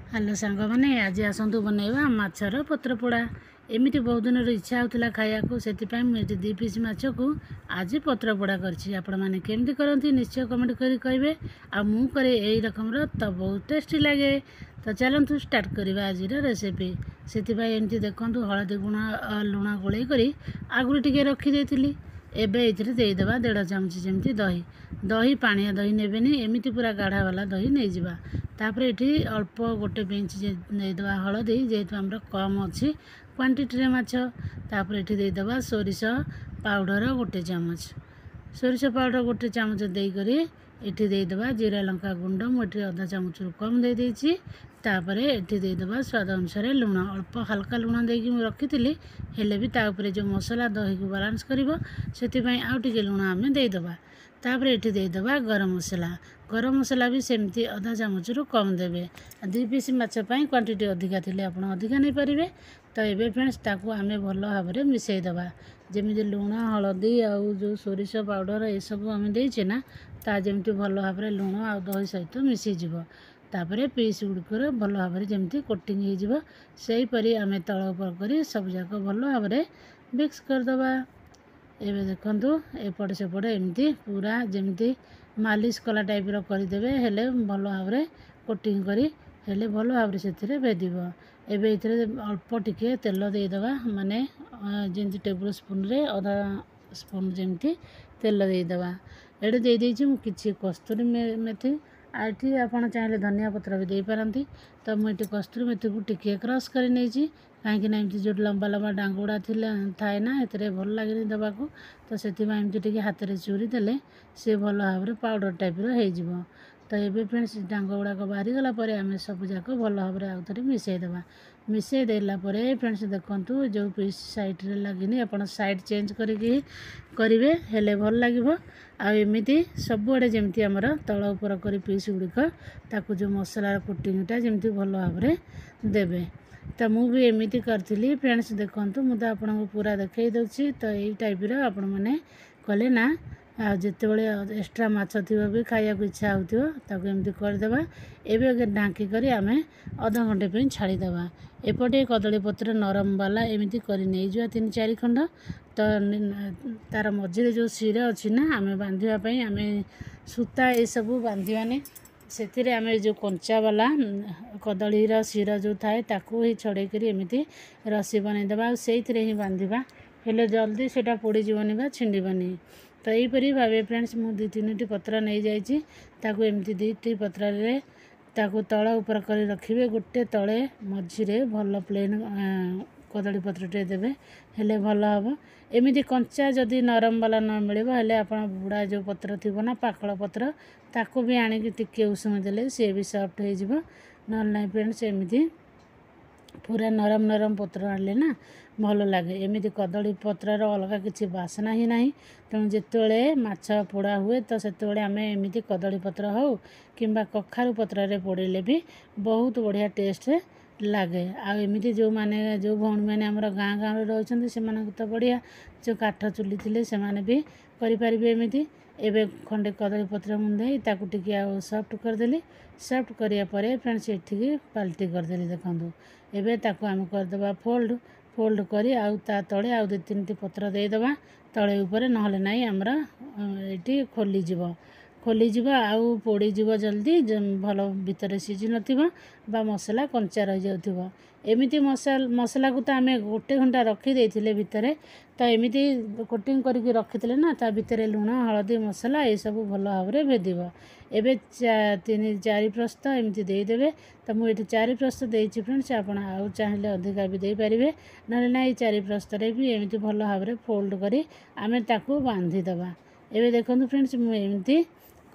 Hello सांग मैंने आज आसतु बनैबा माछर पत्र पोड़ा एमती बहुत दिन इच्छा होता खाया से दी पीस माछ को आज पत्र पोड़ा करमती करती निश्चय कमेंट कर कहे आए यही रकम तो बहुत टेस्टी लगे। तो चलतु स्टार्ट करवा आज रेसिपी से देखु हलदी गुण लुण गोल आगुरी टे रखी एबे ये देदेबा 1.5 चामच जमी दही दही पानिया दही नेबेनी एमती पूरा गाढ़ा वाला दही नहीं जावा। तापर ये अल्प गोटे पिंच देदेबा हलदी जेहेतु आम कम अच्छी क्वांटिटी माछ। तापर ये देदेबा सोरिष पाउडर गोटे चामच सोरिष पाउडर गोटे चामच देकर ये देदेबा जीरा लंका गुंड मुझे अधा चामच रु कम दे देछि। तापर ये देदेबा स्वाद अनुसार लुण अल्प हल्का लुण देकी रखी हेले भी ताऊपर जो मसला दही को बालांस करिवो सेतिपई आउ टिके लुण आमे देदेबा। तापर ये देदेबा गरम मसला भी सेमती अधा चामच रु कम देबे। 2 पीस माछ पई क्वांटिटी अधिका थिले आपण अधिका नहीं पारिबे। तो ये फ्रेंड्स ताकू आमे भल भाव में मिसई दबा जमी लुण हलदी आउ जो सोरिष पाउडर ये सब आम देचे ना ता जमी भल भाव में लुण आ दही सहित मिसी जीव। तापर पीस गुड़िकर भल भाव में जमी कोटिंग हो सेहीपरि आम तल उपर कर सब जाक भल भाव में मिक्स करदबा। एबे देखंतु एपट सेपट एमती पूरा जमी मालिश कला टाइप करदे हेले भल भाव में कोटिंग करी हेले भल भाव में से भेदिब। एबे इथरे अल्प टिके तेल देदेबा माने जमी टेबल स्पून रे आधा स्पून जमी तेल देदेबा। ये दे देछि किछि कस्तूरी मेथी आठी आपन चाहिए धनिया पत्र भी दे पारंती। तो मुझे कस्तूरी मेथी को टिके क्रश कर नहीं कहीं एमती जो लंबा लंबा डांगुड़ा थाए ना ये भल लगे देवाक। तो से एमती हाथ में चूरी देले सी भल भाव में पाउडर टाइप हो। तो ये फ्रेंड्स डांग गुड़ाक बाहरी गला आम सब जाक भल भाव में आउ थे मिसईदेवा। मिसई देला फ्रेंड्स देखु जो पीस साइड रे लगे आप साइड चेंज करेंगे हेले भल लगे। आमती सबुआड़े जमी आमर तल उपर कर पीस गुड़िक ताकू जो मसलार कोटिंगटा जमी भल भाव में देवे। तो मुझे एमती करी फ्रेंड्स देखु मुझे आपको पूरा देखई दूसरी। तो यही टाइप आपण मैंने कले ना जितेबले एक्स्ट्रा माछ थी भी खाया इच्छा होमती करदे। एवं ढांकी आम अधा घंटे पे छाड़ीदे। एपटे कदली पत्र नरम वाला एमती कर 3-4 खंड। तो तार मझे जो शिरा अच्छी ना आम बांधापी आम सूता ये सब बांधानी से आम जो कंचा वाला कदलीर शिरा जो थाए ताकू ही छड़ेक एमती रसी बनईदे से ही बांधा हेले जल्दी से पोड़ीजनी बा छिंडीबनी। तो यहीपरि भावे फ्रेंड्स मुझे 2-3टी पत्र नहीं जाती एमती 2टी पत्र ताकू तल उपर कर रखिए गोटे तले मझिरे भल प्लेन कदली पत्रटे देवे हेले भल हम। एमती कंचा जदि नरम वाला न मिले हेले आप बुढ़ा जो पत्र थी ना पाकल पत्र ताकू भी आणिक टिके उषुम देले सी भी सफ्ट हो ना फ्रेंड्स। एमती पूरा नरम नरम पत्र आने ना भल लगे। एमती कदली पत्रर अलग किसी बासना ही ना तेणु जिते माछ पोड़ा हुए तो से आम एमती कदली पत्र हो कि कखारु पत्र पोड़े भी बहुत बढ़िया टेस्ट लगे। आमती जो माने जो भौणी मैंने आमर गाँ गाँव रोचे से तो बढ़िया जो काठ चुली थे से भी करें एमती। एबे खंडे कदली पत्र मुंदे ताकू टिके आ सफ्ट करदेली सफ्ट करापर फ्रेंड्स ये पाल्टी करदेली। देखो एबे ताकू आम करदे फोल्ड करी आउ ता तले आउ 2-3टी पत्र देदेबा तले ऊपर नहले नाई आमर ये खोलीज आउ पोड़ीज जल्दी भल भितर सीझी नथिबो बा मसला कंचा रही जाउथिबो। एमती मसला को तो आम 1 घंटा रखी देथिले भितर। तो एमती कोटिंग करके रखी ना ता भितर लुण हलदी मसला ये सब भल भाव में भेदिबो। एबे 3-4 प्रस्त एमती देदेवे। तो मुझे 4 प्रस्त देछि फ्रेंड्स आप चाहिए अधिका भी दे पारिबे ना 4 प्रस्तरे भी एमती भल भाव में फोल्ड करी आमे ताकू बांधीदबा। एबे देखो फ्रेंड्स मुझे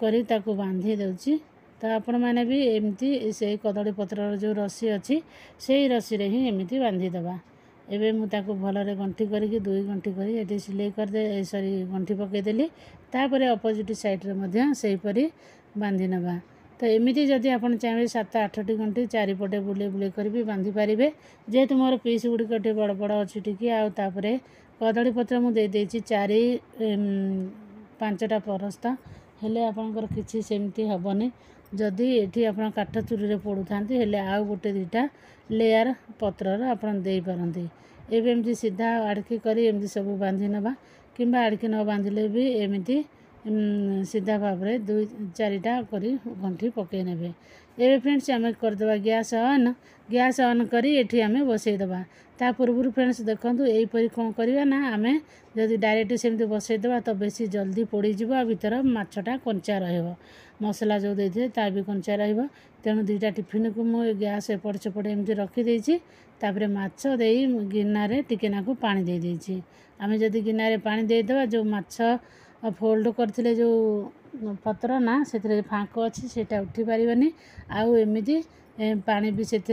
करी ताकू बांधी दउची। तो आपण मैंने भी एमती से कदली पत्र जो रसी अच्छी से रसी रे ही एमती बांधीदबा। एबे मु ताकू भलरे गंठी करके 2 गंठी करी एटी सिलाई करदे सॉरी गंठी पकईदेली। तापर अपोजिट साइड रे मध्य सेहीपरि बांधी नबा। तो एमती जदि आपन चाहिए 7-8टी गंठी चारिपटे बुले बुले कर भी बांधी पारिबे। जेहेतु मोर पीस गुड़िक टे बड़ बड़ अच्छी टिके आउे कदली पत्र मुझे 4-5टा परस्त हेले आपंकर किसी सेमती हेबनी। जदि ये आप काठ चुरी पोड़ू था आउ गोटे दुईटा लेयर पत्रर आप दे पारती। एमती सीधा आड़की कर सब बांधि नवा कि आड़की न बांधिले भी एमती सीधा भाव में 2-4टा कर गंठी पकई ने। एवं फ्रेंड्स आम करदे गैस ऑन करी एठी आमे बसईदबा। ता पूर्व फ्रेंड्स देखु यहीपरी कौन करवा ना आम जदि डायरेक्ट सेमती बसईदबा तो बेसी जल्दी पोड़ीज भीतर माछटा कंचा रहा मसला जो देते ता भी कंचा रहा। तेणु 2टा टिफिन को मुझे गैस एपट सेपट एमती रखीदे माछ दे गिनारे टिकेनाकू पानी दे देछि। आमे जदि गिनारे पानी देदेबा जो माछ फोल्ड करथिले जो पत्र ना से फाँक अच्छी सेटा उठी पारनी आउ एमती पानी भी से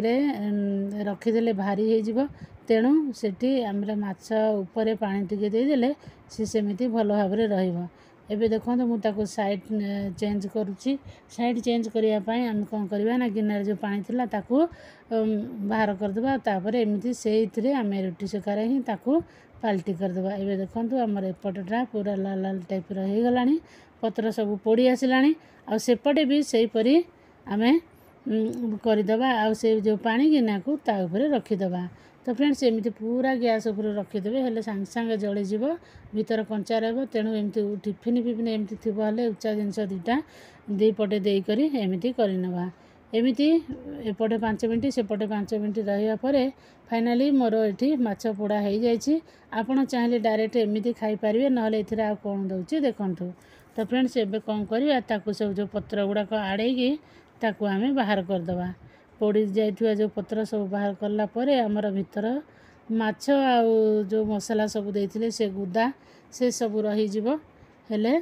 रखीदे भारी हो तेणु सेठी आमरे माछ ऊपर पानी टिके देदेले सी सेमिति भल भाव में रहिबो। एबे देखो मुझे साइड चेंज करुच्ची। साइड चेंज करने आम कौन करवा ना गिनारे जो पानी थिला ताकू बाहर करदे तापर एमती से आम रुटी सेकार ही ताकू पाल्टी करदे। एबे देखो आमर एपटा पूरा लाल लाल टाइप रहीगला पत्र सब पोड़ी आसला आ सेपटे भी सहीपरी आम करदे आ से जो पानी गिना को ता ऊपर रखीदे। तो फ्रेंड्स एमती पूरा गैस उपर रखीदे हेल्ले सांगे सांगे जलीज भीतर कंचा रहा तेणु एमती टिफिन फिफिन एमती थी उच्चा जिनस 2टा दी पटे देकर एमती करनवा। एमती एपटे 5 मिनट सेपटे 5 मिनट रहा फाइनाली मोर ये माछ पोड़ा हो जाए। आपड़ चाहिए डायरेक्ट एमती खाईपारे ना आ कौन दूसरी देखूँ। तो फ्रेंड्स एबे कौन करवा ताकू सब जो पत्र गुड़ाक आड़ेगी ताकू आमे बाहर करदबा। पोड़ी जाइथुआ जो पत्र सब बाहर करला परे हमर भीतर माछ आउ जो मसला सब देथिले से गुदा से सब रही जिवो हेले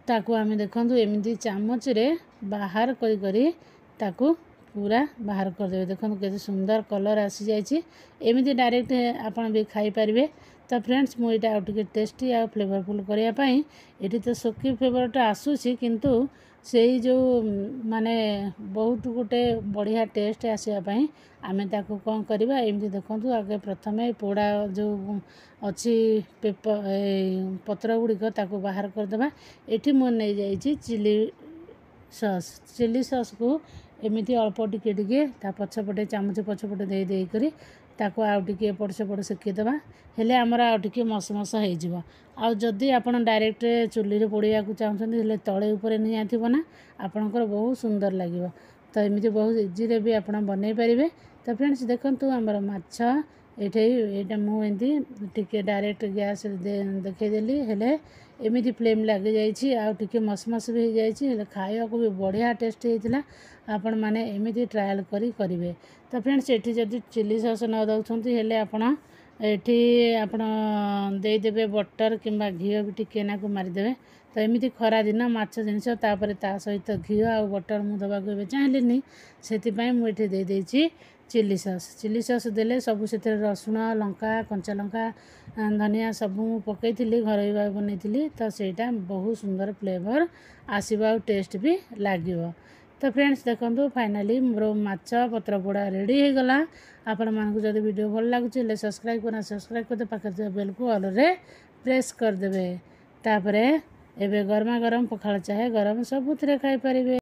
ताकू आमे देखंतु एमती चामच रे बाहर करी करी ताकू पूरा बाहर कर देबे। देखंतु केते सुंदर कलर आसी जाइछि। एमती डायरेक्ट आपन भी खाई परिबे। तो फ्रेंड्स मु एटा आउटे टेस्टी आ फ्लेवरफुल करिया पई एटी तो सोकी फ्लेवरटा आसुछि किंतु से जो माने बहुत गोटे बढ़िया टेस्ट आसापी आमे ताकू कौन करवा एमती देखंतु आगे प्रथमे पोड़ा जो अच्छी पेपर पत्र गुड़िक ताकू बाहर करदबा। एठी मु नै जाइछि चिली सॉस को एमती अल्प टिके टिके ता पछपटे चामच पछपटे दे दे करी ताकू आउ टिके एपट सेपट सेकीदेबा हेले आमर आउ टिके मस मस हो। आउ जदि आपन डायरेक्ट चुली रे पोड़िया को चाहछन हेले तळे ऊपर निया थिबो ना आपनकर बहुत सुंदर लागिवो। तो एमती बहुत इजी रे भी आपन बनै परिबे। तो फ्रेंड्स देखंतु आमर माछ एटा मु एंती टिके डायरेक्ट गैस देखै देली हेले एमती फ्लेम लगी जाइछि आउ टिके मस मस भी हो जाइछि हेले खाया को भी बढ़िया टेस्ट हेतिला। आपण माने एमती ट्रायल करी करिवे। तो फ्रेंड्स एठी जदि चिली सॉस न दउछंती हेले आपण एठी आपण दे देबे बटर किंबा घी भी टिके ना को मारी देबे। तो एमती खरा दिन माछ जिनिस तापर ता सहित घी आ बटर मु दबाको एबे चाहलिनी सेति पई मु एठी दे देछि चिली सॉस देले सब से रसुण लंका कंचा लंका धनिया सब पकई घर बनई तो सेटा बहुत सुंदर फ्लेवर आसवा टेस्ट भी लगे। तो फ्रेंड्स देखो फाइनाली मोर माछ पत्र पोड़ा रेडी हो गला। आपण मानक जब वीडियो भल लगुच सब्सक्राइब करना सब्सक्राइब करते पाखे बेल को ऑल रे प्रेस करदे। तापरे एबे गरमा गरम पखाल चाहे गरम सबुथिरे खाई परिबे।